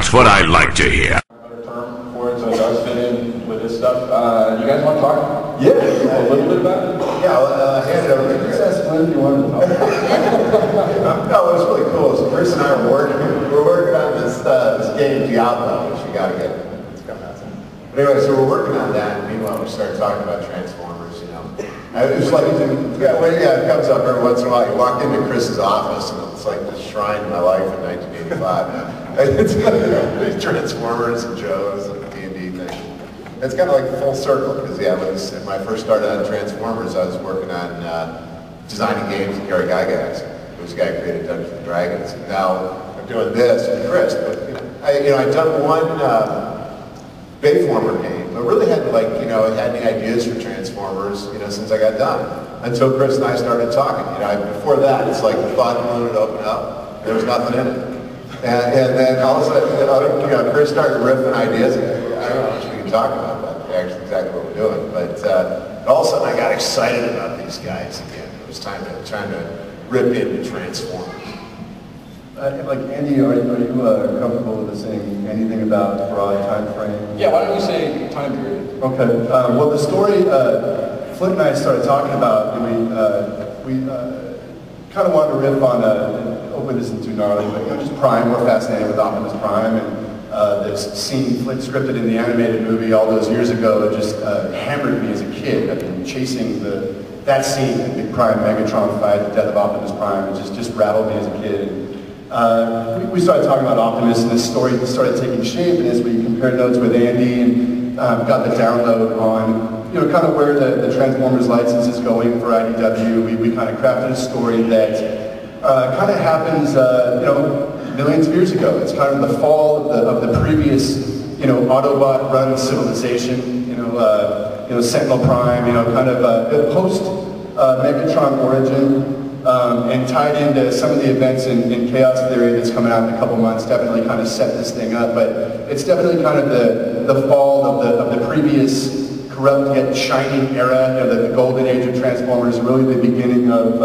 That's what I like to hear. Another term for it, so it does fit in with this stuff. You guys want to talk? Yeah. A little bit about it? Yeah, I'll hand it over to Chris. Ask Flint if you wanted to talk. No, what's really cool is Chris and I are working on this game, Diablo, which you got to get. It's coming out soon. But anyway, so we're working on that, and meanwhile we started talking about Transformers, you know. It's like, it comes up every once in a while. You walk into Chris's office, and it's like the shrine of my life in 1985. It's Transformers and Joe's and D&D thing. It's kind of like full circle, because when I first started on Transformers, I was working on designing games with Gary Gygax, who's the guy who created Dungeons and Dragons. And now I'm doing this with Chris. But I'd done one Bayformer game, but really hadn't had any ideas for Transformers, since I got done. Until Chris and I started talking. Before that, it's like the thought balloon would open up, there was nothing in it. And then all of a sudden, Chris started riffing ideas. I don't know what we can talk about, but actually exactly what we're doing. But all of a sudden, I got excited about these guys again. It was trying to rip into Transformers. Like Andy, are you comfortable with saying anything about the broad time frame? Yeah, why don't you say time period? Okay. Well, the story Flint and I started talking about, we kind of wanted to riff on, hopefully this isn't too gnarly, but just Prime. We're fascinated with Optimus Prime, and this scene Flint scripted in the animated movie all those years ago just hammered me as a kid. I've been chasing that scene, the big Prime Megatron fight, the death of Optimus Prime. It just rattled me as a kid. We started talking about Optimus, and this story started taking shape, and as we compared notes with Andy and got the download on kind of where the Transformers license is going for IDW, we kind of crafted a story that kind of happens millions of years ago. It's kind of the fall of the previous Autobot run civilization, Sentinel Prime, kind of a post Megatron origin. And tied into some of the events in Chaos Theory that's coming out in a couple months, definitely kind of set this thing up. But it's definitely kind of the fall of the previous corrupt yet shining era, the golden age of Transformers, really the beginning of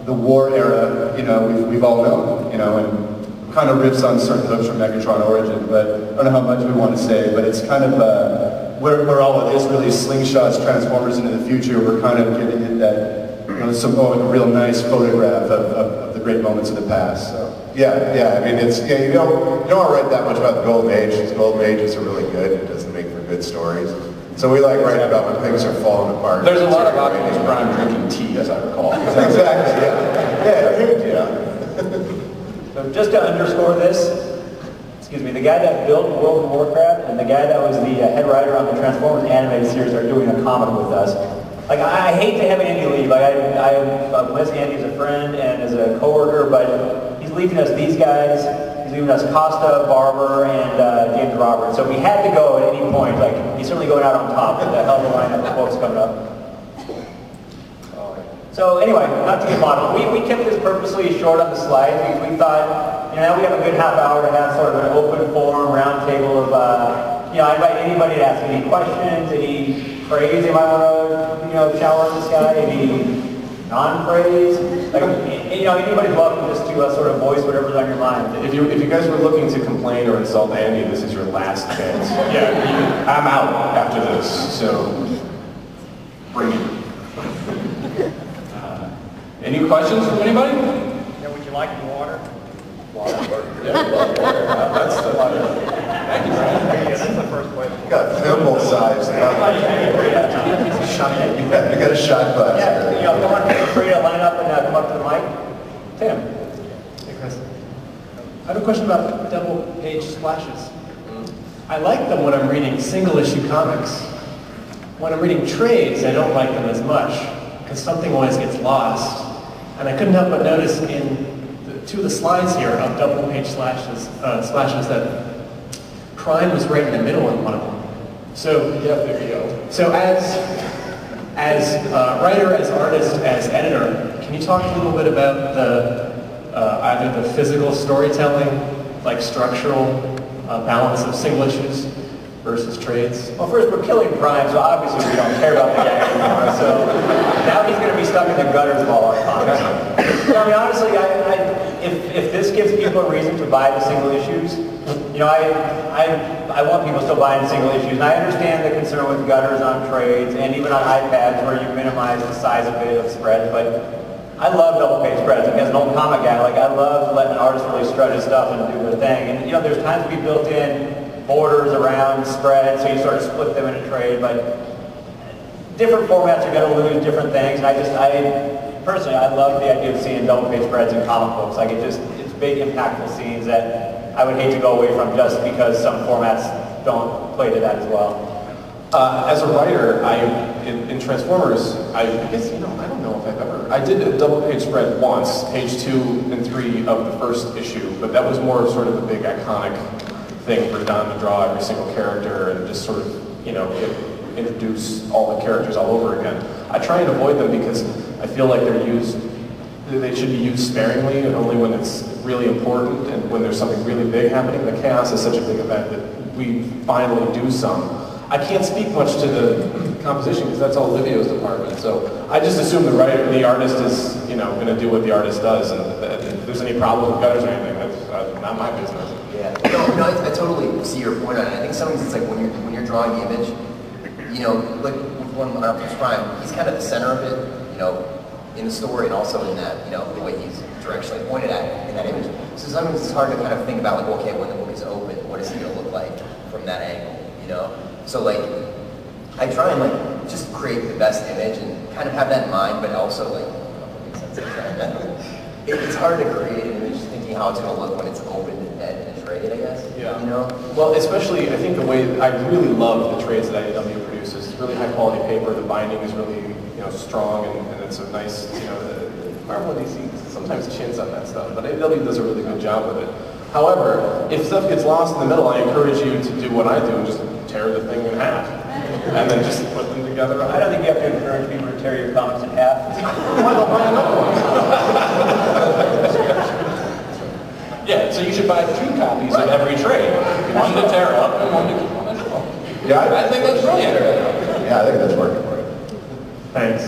the war era. We've all known, and kind of riffs on certain hooks from Megatron Origin. But I don't know how much we want to say, but it's kind of where all of this really slingshots Transformers into the future. We're kind of giving it that. A real nice photograph of the great moments of the past. So. Yeah. I mean, you don't write that much about the Golden Age. The Golden Ages are really good. It doesn't make for good stories. So we like writing about when things are falling apart. There's a lot of Optimus Prime drinking tea, as I recall. Exactly. Yeah. So just to underscore this, the guy that built World of Warcraft and the guy that was the head writer on the Transformers animated series are doing a comic with us. I hate to have Andy leave. I miss Andy as a friend and as a coworker, but he's leaving us these guys. He's leaving us Costa, Barber, and James Roberts. So if he had to go at any point, he's certainly going out on top with a hell of a lineup of folks coming up. So anyway, not to get model. We kept this purposely short on the slides because we thought, now we have a good half hour to have sort of an open forum, round table of, I invite anybody to ask any questions, any praise they might want to, shower in the sky, any non-praise. Anybody's welcome just to sort of voice whatever's on your mind. If you guys were looking to complain or insult Andy, this is your last chance. Yeah, I'm out after this, so bring it. Any questions from anybody? Yeah, would you like the water? Water. Yeah, water. That's the water. Thank you, Brian. Yeah, that's the first question. You got thimble size. You got a shot glass. Yeah, come on, feel free to line up and come up to the mic. Tim. Hey, Chris. I have a question about double-page splashes. I like them when I'm reading single-issue comics. When I'm reading trades, I don't like them as much, because something always gets lost. And I couldn't help but notice in two of the slides here of double-page slashes that Prime was right in the middle in one of them. So yeah, there you go. So as writer, as artist, as editor, can you talk a little bit about either the physical storytelling, like structural balance of single issues versus trades? Well, first, we're killing Prime, so obviously we don't care about the guy anymore. So now he's going to be stuck in the gutters of all our comics. Honestly, if if this gives people a reason to buy the single issues, you know, I want people still buying single issues, and I understand the concern with gutters on trades and even on iPads where you minimize the size a bit of spreads, but I love double page spreads. Like, as an old comic guy, like, I love letting artists really strut his stuff and do their thing. And you know, there's times we built in borders around spreads, so you sort of split them in a trade, but different formats are going to lose different things, and personally, I love the idea of seeing double page spreads in comic books. Like, it's big, impactful scenes that I would hate to go away from just because some formats don't play to that as well. As a writer, in Transformers, I guess, you know, I don't know if I've ever, I did a double page spread once, page 2 and 3 of the first issue, but that was more of sort of a big iconic thing for Don to draw every single character and just sort of, you know, introduce all the characters all over again. I try and avoid them because I feel like they should be used sparingly and only when it's really important and when there's something really big happening. The Chaos is such a big event that we finally do some. I can't speak much to the composition because that's all Livio's department. So I just assume the artist is, you know, going to do what the artist does, and if there's any problem with gutters or anything, that's not my business. Yeah, no, I totally see your point on it. I think sometimes it's like when you're drawing the image, you know, like with one on Optimus Prime, he's kind of the center of it, you know, in the story and also in that, you know, the way he's directionally pointed at in that image. So sometimes it's hard to kind of think about, like, okay, when the book is open, what is he going to look like from that angle, you know? So, like, I try and, like, just create the best image and kind of have that in mind, but also, like, I don't know if it makes sense. It's hard to create an image thinking how it's going to look when it's open and a trade, I guess. Yeah. You know? Well, especially, I think the way, I really love the trades that IDW produces. It's really high quality paper, the binding is really, you know, strong, and it's a nice, you know, Marvel and DC sometimes chins on that stuff, but IDW does a really good job with it. However, if stuff gets lost in the middle, I encourage you to do what I do and just tear the thing in half, and then just put them together. I don't think you have to encourage people to tear your comics in half. Why not buy another one? Yeah, so you should buy 2 copies of every trade. One to tear up and one to keep on the shelf. Yeah, I think that's brilliant. Yeah, I think that's working for you. Thanks.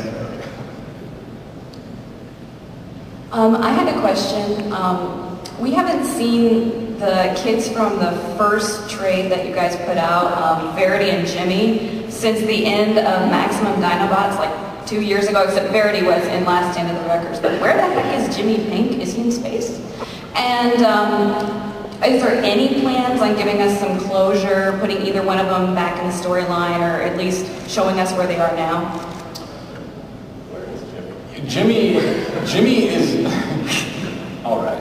I had a question. We haven't seen the kids from the first trade that you guys put out, Verity and Jimmy, since the end of Maximum Dinobots, like 2 years ago, except Verity was in Last Stand of the Records. But where the heck is Jimmy Pink? Is he in space? And is there any plans on giving us some closure, putting either one of them back in the storyline, or at least showing us where they are now? Where is Jimmy? Jimmy is... All right.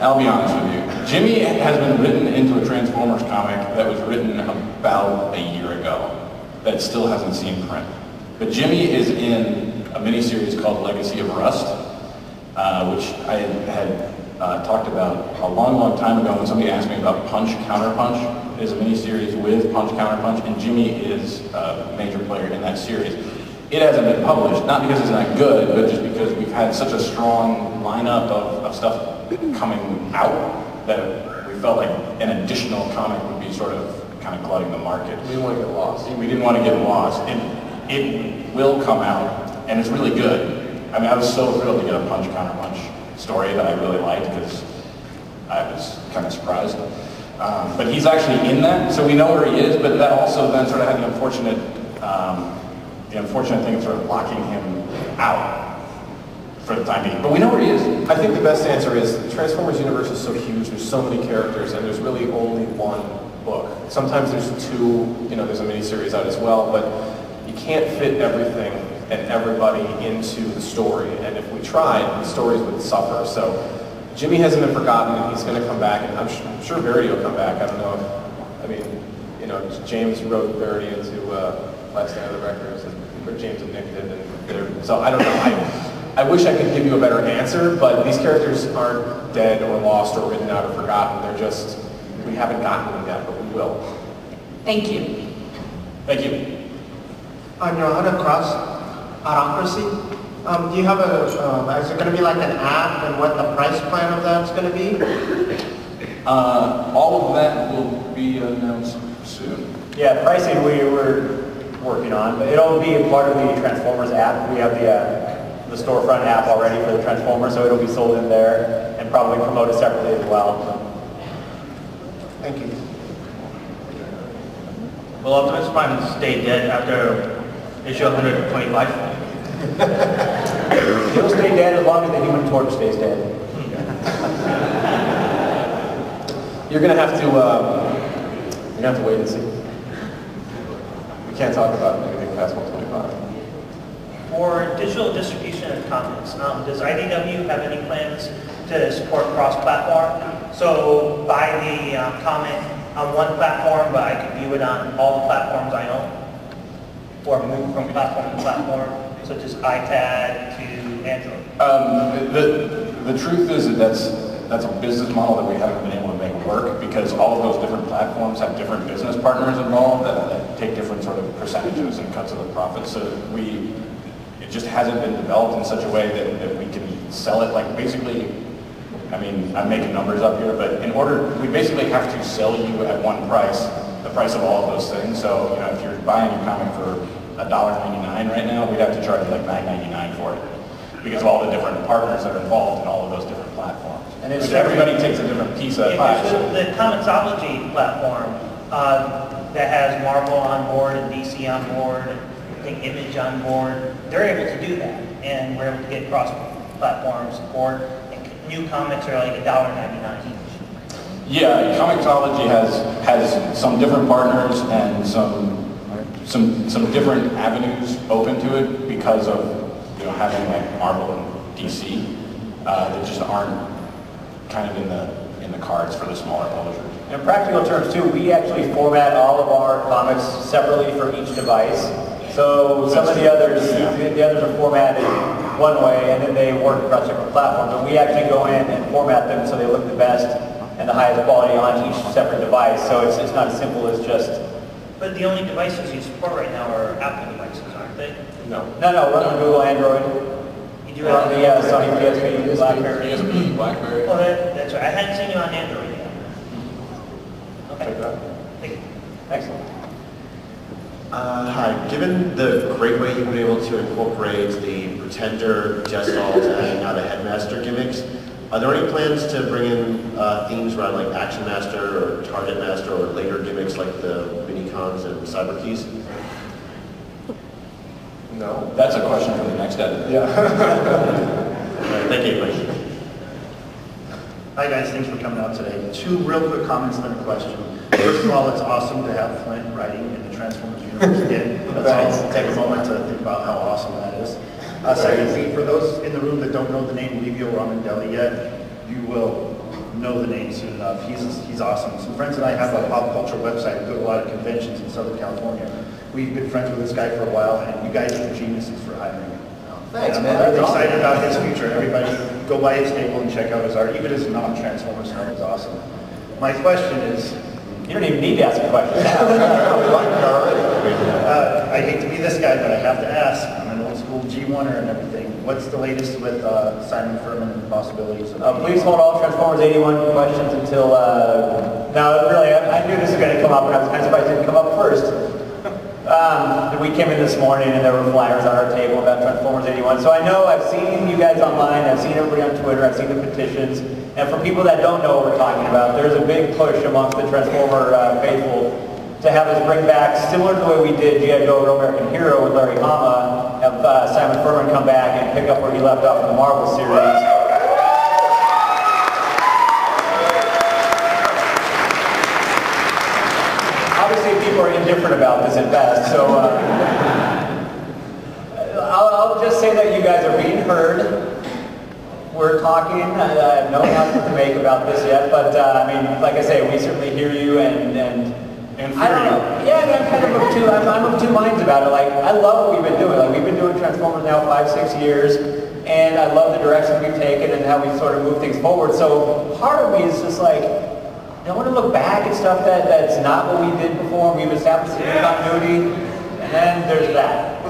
I'll be honest with you. Jimmy has been written into a Transformers comic that was written about a year ago that still hasn't seen print. But Jimmy is in a miniseries called Legacy of Rust, which I had talked about a long, long time ago when somebody asked me about Punch Counterpunch. It is a miniseries with Punch Counterpunch, and Jimmy is a major player in that series. It hasn't been published, not because it's not good, but just because we've had such a strong lineup of stuff coming out that we felt like an additional comic would be sort of kind of glutting the market. We didn't want to get lost. We didn't want to get lost. It will come out, and it's really good. I mean, I was so thrilled to get a Punch Counterpunch story that I really liked because I was kind of surprised. But he's actually in that, so we know where he is, but that also then sort of had the unfortunate thing of sort of locking him out for the time being. But we know where he is. I think the best answer is the Transformers universe is so huge, there's so many characters, and there's really only one book. Sometimes there's 2, you know, there's a miniseries out as well, but you can't fit everything and everybody into the story, and if we tried, the stories would suffer. So Jimmy hasn't been forgotten, and he's going to come back, and I'm sure Verity will come back. I don't know if, I mean, you know, James wrote Verity into Last Stand of the Records, or James and Nick did, and so I don't know. I wish I could give you a better answer, but these characters aren't dead or lost or written out or forgotten. They're just, we haven't gotten them yet, but we will. Thank you. Thank you. On your other cross, Autocracy, do you have is it going to be like an app, and what the price plan of that's going to be? All of that will be announced soon. Yeah, pricing we were working on, but it'll be a part of the Transformers app. We have the storefront app already for the Transformers, so it'll be sold in there. And probably promote it separately as well. Thank you. Will Optimus Prime stay dead after issue 125? He'll stay dead as long as the Human Torch stays dead. You're gonna have to wait and see. We can't talk about anything past 125. For digital distribution of comics, does IDW have any plans to support cross-platform? So buy the comic on one platform, but I can view it on all the platforms I own? Or move from platform to platform, such as iPad to Android? The truth is that that's a business model that we haven't been able to make work because all of those different platforms have different business partners involved that take different sort of percentages and cuts of the profit. So it just hasn't been developed in such a way that we can sell it. Like basically, I mean, I'm making numbers up here, but we basically have to sell you at one price, the price of all of those things. So, if you're buying a comic for $1.99 right now, we'd have to charge like $9.99 for it because of all the different partners that are involved in all of those different platforms. And everybody takes a different piece of the pie. The Comixology platform that has Marvel on board and DC on board, I think Image on board, they're able to do that, and we're able to get cross-platform support. And new comics are like $1.99 each. Yeah, Comixology has some different partners and some different avenues open to it because of having like Marvel and DC that just aren't kind of in the cards for the smaller publishers. In practical terms too, we actually format all of our comics separately for each device. So some of the others are formatted one way and then they work across different platforms. And we actually go in and format them so they look the best and the highest quality on each separate device. So it's not as simple as just... But the only devices you support right now are Apple devices, aren't they? No, run on Google Android. You do have the Sony PSP, BlackBerry. BlackBerry. Oh, that's right. I hadn't seen you on Android yet. Okay. Thank you. Excellent. Hi. Given the great way you've been able to incorporate the Pretender, Gestalt, and now the Headmaster gimmicks, are there any plans to bring in themes around like Action Master or Target Master or later gimmicks like the Minicons and Cyber Keys? No. That's a question for the next editor. Yeah. Thank you. Hi guys, thanks for coming out today. Two real quick comments and then a question. First of all, it's awesome to have Flint writing in the Transformers universe again. Let's all take a moment to think about how awesome that is. Secondly, for those in the room that don't know the name Livio Ramondelli yet, you will know the name soon enough. He's awesome. Some friends and I have a pop culture website. We go to a lot of conventions in Southern California. We've been friends with this guy for a while, and you guys are geniuses for hiring him. Thanks, and man. I'm really excited about his future. Everybody, go by his table and check out his art. Even his non-Transformers stuff is awesome. My question is... You don't even need to ask a question. I hate to be this guy, but I have to ask. I'm an old school G1er and everything. What's the latest with Simon Furman and the possibilities of... Please hold all Transformers 81 questions until... No, really, I knew this was going to come up, and I was kind of surprised it didn't come up first. We came in this morning and there were flyers on our table about Transformers 81. So I know I've seen you guys online, I've seen everybody on Twitter, I've seen the petitions. And for people that don't know what we're talking about, there's a big push amongst the Transformer faithful to have us bring back, similar to the way we did G.I. Joe Real American Hero with Larry Hama, have Simon Furman come back and pick up where he left off in the Marvel series. Obviously, people are indifferent about this at best, so I'll just say that you guys are being heard. We're talking. I have no announcement to make about this yet, but I mean, like I say, we certainly hear you and I don't know. Yeah, I'm kind of I'm of two minds about it. Like, I love what we've been doing. Like, we've been doing Transformers now 5-6 years, and I love the direction we've taken and how we've sort of moved things forward. So part of me is just like, I want to look back at stuff that's not what we did before. We've established a new continuity, and then there's that.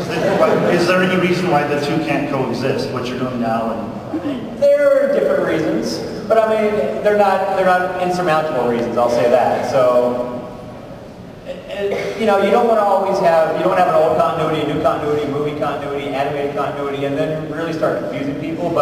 Is there any reason why the two can't coexist? What you're doing now and... There are different reasons, but I mean, they're not insurmountable reasons. I'll say that. So, you know, you don't want to always have an old continuity, a new continuity, movie continuity, animated continuity, and then really start confusing people. But